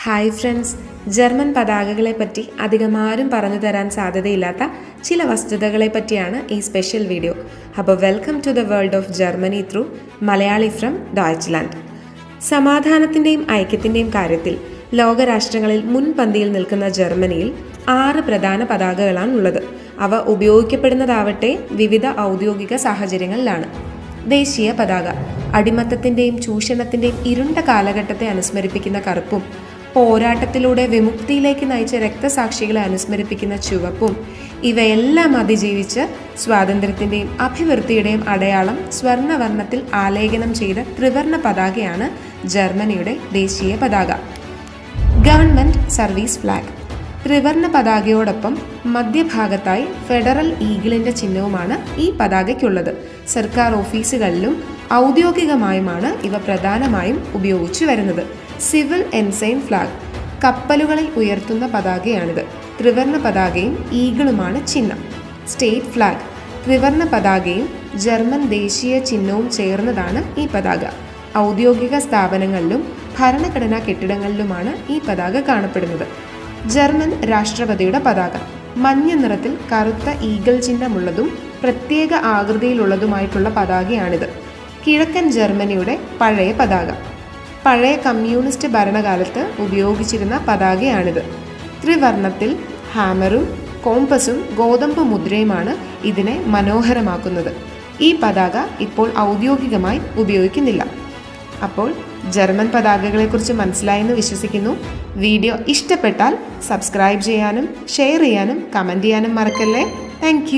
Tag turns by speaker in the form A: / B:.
A: Hi friends, German പതാകകളെ പറ്റി അധികമാരും പറഞ്ഞു തരാൻ സാധ്യതയില്ലാത്ത ചില വസ്തുതകളെ പറ്റിയാണ് ഈ സ്പെഷ്യൽ വീഡിയോ. അപ്പോൾ welcome to the world of Germany through Malayali from Deutschland. സമാധാനത്തിൻ്റെയും ഐക്യത്തിൻ്റെയും കാര്യത്തിൽ ലോകരാഷ്ട്രങ്ങളിൽ മുൻപന്തിയിൽ നിൽക്കുന്ന ജർമ്മനിയിൽ 6 പ്രധാന പതാകകളാണുള്ളത്. അവ ഉപയോഗിക്കപ്പെടുന്നതാവട്ടെ വിവിധ ഔദ്യോഗിക സാഹചര്യങ്ങളിലാണ്. ദേശീയ പതാക അടിമത്തത്തിൻ്റെയും ചൂഷണത്തിൻ്റെയും ഇരുണ്ട കാലഘട്ടത്തെ അനുസ്മരിപ്പിക്കുന്ന കറുപ്പും, പോരാട്ടത്തിലൂടെ വിമുക്തിയിലേക്ക് നയിച്ച രക്തസാക്ഷികളെ അനുസ്മരിപ്പിക്കുന്ന ചുവപ്പും, ഇവയെല്ലാം അതിജീവിച്ച് സ്വാതന്ത്ര്യത്തിൻ്റെയും അഭിവൃദ്ധിയുടെയും അടയാളം സ്വർണ്ണവർണ്ണത്തിൽ ആലേഖനം ചെയ്ത ത്രിവർണ്ണ പതാകയാണ് ജർമ്മനിയുടെ ദേശീയ പതാക. ഗവൺമെൻറ് സർവീസ് ഫ്ലാഗ് ത്രിവർണ്ണ പതാകയോടൊപ്പം മധ്യഭാഗത്തായി ഫെഡറൽ ഈഗിളിൻ്റെ ചിഹ്നവുമാണ് ഈ പതാകയ്ക്കുള്ളത്. സർക്കാർ ഓഫീസുകളിലും ഔദ്യോഗികമായുമാണ് ഇവ പ്രധാനമായും ഉപയോഗിച്ചു വരുന്നത്. സിവിൽ എൻസൈൻ ഫ്ലാഗ് കപ്പലുകളിൽ ഉയർത്തുന്ന പതാകയാണിത്. ത്രിവർണ്ണ പതാകയും ഈഗിളുമാണ് ചിഹ്നം. സ്റ്റേറ്റ് ഫ്ലാഗ് ത്രിവർണ്ണ പതാകയും ജർമ്മൻ ദേശീയ ചിഹ്നവും ചേർന്നതാണ് ഈ പതാക. ഔദ്യോഗിക സ്ഥാപനങ്ങളിലും ഭരണഘടനാ കെട്ടിടങ്ങളിലുമാണ് ഈ പതാക കാണപ്പെടുന്നത്. ജർമ്മൻ രാഷ്ട്രപതിയുടെ പതാക മഞ്ഞ നിറത്തിൽ കറുത്ത ഈഗിൾ ചിഹ്നമുള്ളതും പ്രത്യേക ആകൃതിയിലുള്ളതുമായിട്ടുള്ള പതാകയാണിത്. കിഴക്കൻ ജർമ്മനിയുടെ പഴയ പതാക പഴയ കമ്മ്യൂണിസ്റ്റ് ഭരണകാലത്ത് ഉപയോഗിച്ചിരുന്ന പതാകയാണിത്. ത്രിവർണ്ണത്തിൽ ഹാമറും കോമ്പസും ഗോതമ്പ് മുദ്രയുമാണ് ഇതിനെ മനോഹരമാക്കുന്നത്. ഈ പതാക ഇപ്പോൾ ഔദ്യോഗികമായി ഉപയോഗിക്കുന്നില്ല. അപ്പോൾ ജർമ്മൻ പതാകകളെക്കുറിച്ച് മനസ്സിലായെന്ന് വിശ്വസിക്കുന്നു. വീഡിയോ ഇഷ്ടപ്പെട്ടാൽ സബ്സ്ക്രൈബ് ചെയ്യാനും ഷെയർ ചെയ്യാനും കമൻറ്റ് ചെയ്യാനും മറക്കല്ലേ. താങ്ക്